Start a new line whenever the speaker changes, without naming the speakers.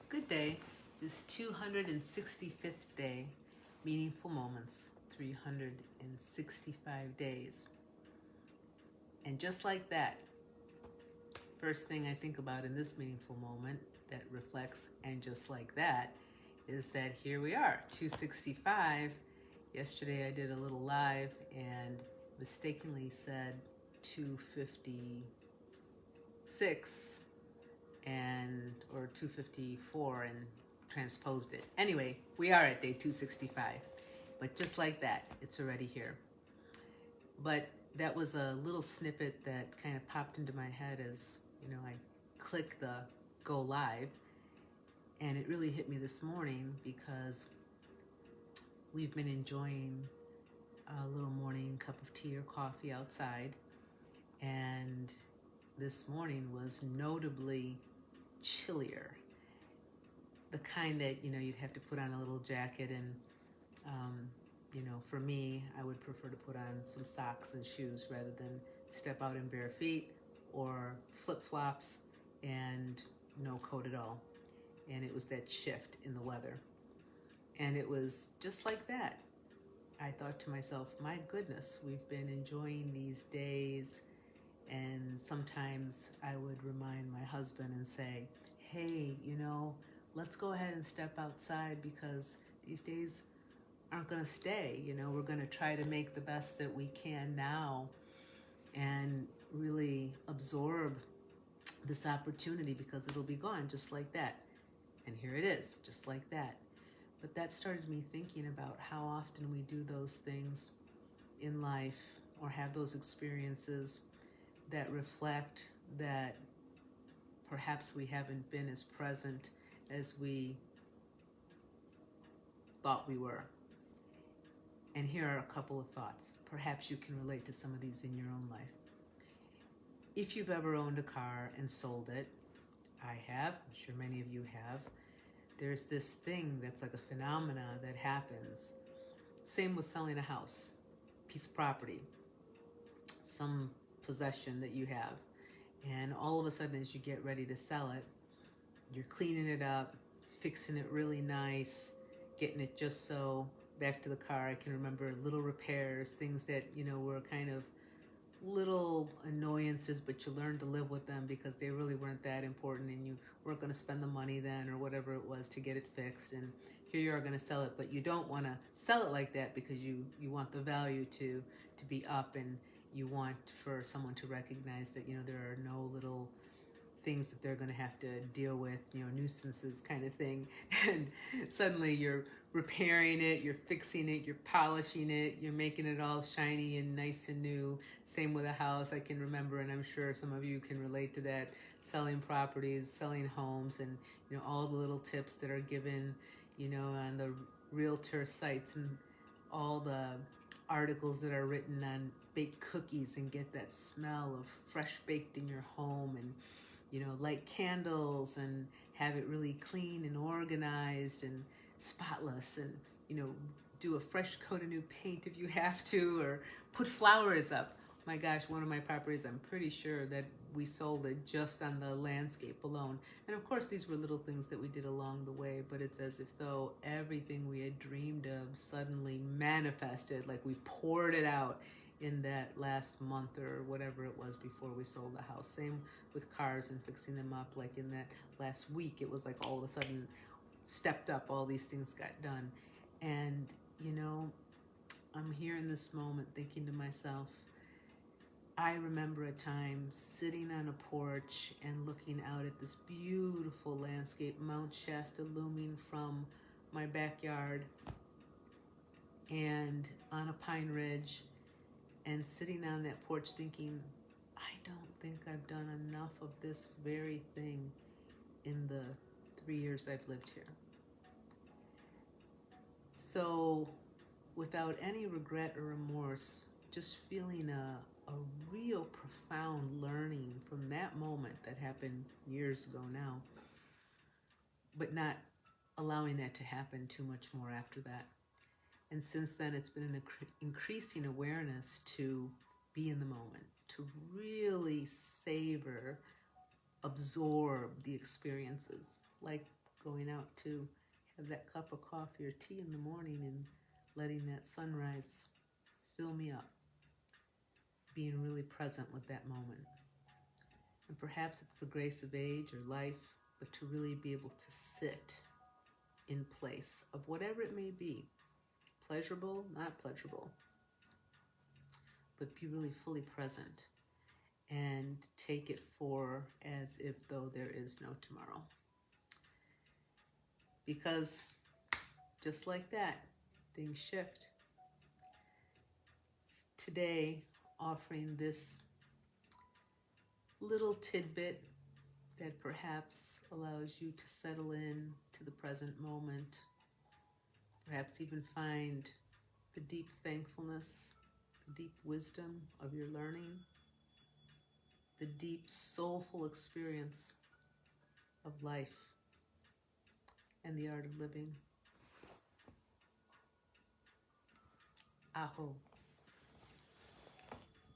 Good day. This 265th day, meaningful moments, 365 days. And just like that, first thing I think about in this meaningful moment that reflects, and just like that, is that here we are, 265. Yesterday I did a little live and mistakenly said 256 or 254 and transposed it. Anyway, we are at day 265. But just like that, it's already here. But that was a little snippet that kind of popped into my head as, I click the go live. And it really hit me this morning because we've been enjoying a little morning cup of tea or coffee outside. And this morning was notably chillier. The kind that, you'd have to put on a little jacket and, for me, I would prefer to put on some socks and shoes rather than step out in bare feet or flip-flops and no coat at all. And it was that shift in the weather. And it was just like that. I thought to myself, my goodness, we've been enjoying these days. And sometimes I would remind my husband and say, hey, let's go ahead and step outside because these days aren't going to stay. We're going to try to make the best that we can now and really absorb this opportunity because it'll be gone just like that. And here it is, just like that. But that started me thinking about how often we do those things in life or have those experiences that reflect that perhaps we haven't been as present as we thought we were. And here are a couple of thoughts. Perhaps you can relate to some of these in your own life. If you've ever owned a car and sold it, I have, I'm sure many of you have, there's this thing that's like a phenomena that happens. Same with selling a house, piece of property, some possession that you have. And all of a sudden, as you get ready to sell it, you're cleaning it up, fixing it really nice, getting it just so back to the car. I can remember little repairs, things that, were kind of little annoyances, but you learned to live with them because they really weren't that important and you weren't going to spend the money then or whatever it was to get it fixed. And here you are going to sell it, but you don't want to sell it like that because you want the value to be up, and you want for someone to recognize that, there are no little things that they're going to have to deal with, nuisances kind of thing. And suddenly you're repairing it, you're fixing it, you're polishing it, you're making it all shiny and nice and new. Same with a house. I can remember, and I'm sure some of you can relate to that, selling properties, selling homes, and all the little tips that are given, on the realtor sites and all the articles that are written on bake cookies and get that smell of fresh baked in your home, and light candles and have it really clean and organized and spotless, and do a fresh coat of new paint if you have to, or put flowers up. My gosh, one of my properties, I'm pretty sure that we sold it just on the landscape alone. And of course, these were little things that we did along the way, but it's as if though everything we had dreamed of suddenly manifested, like we poured it out in that last month or whatever it was before we sold the house. Same with cars and fixing them up. Like in that last week, it was like all of a sudden stepped up, all these things got done. And, I'm here in this moment thinking to myself, I remember a time sitting on a porch and looking out at this beautiful landscape, Mount Shasta looming from my backyard and on a pine ridge, and sitting on that porch thinking, I don't think I've done enough of this very thing in the 3 years I've lived here. So without any regret or remorse, just feeling a real profound learning from that moment that happened years ago now, but not allowing that to happen too much more after that. And since then, it's been an increasing awareness to be in the moment, to really savor, absorb the experiences, like going out to have that cup of coffee or tea in the morning and letting that sunrise fill me up, being really present with that moment. And perhaps it's the grace of age or life, but to really be able to sit in place of whatever it may be, pleasurable, not pleasurable, but be really fully present and take it for as if though there is no tomorrow. Because just like that, things shift. Today, offering this little tidbit that perhaps allows you to settle in to the present moment, perhaps even find the deep thankfulness, the deep wisdom of your learning, the deep soulful experience of life and the art of living. Aho.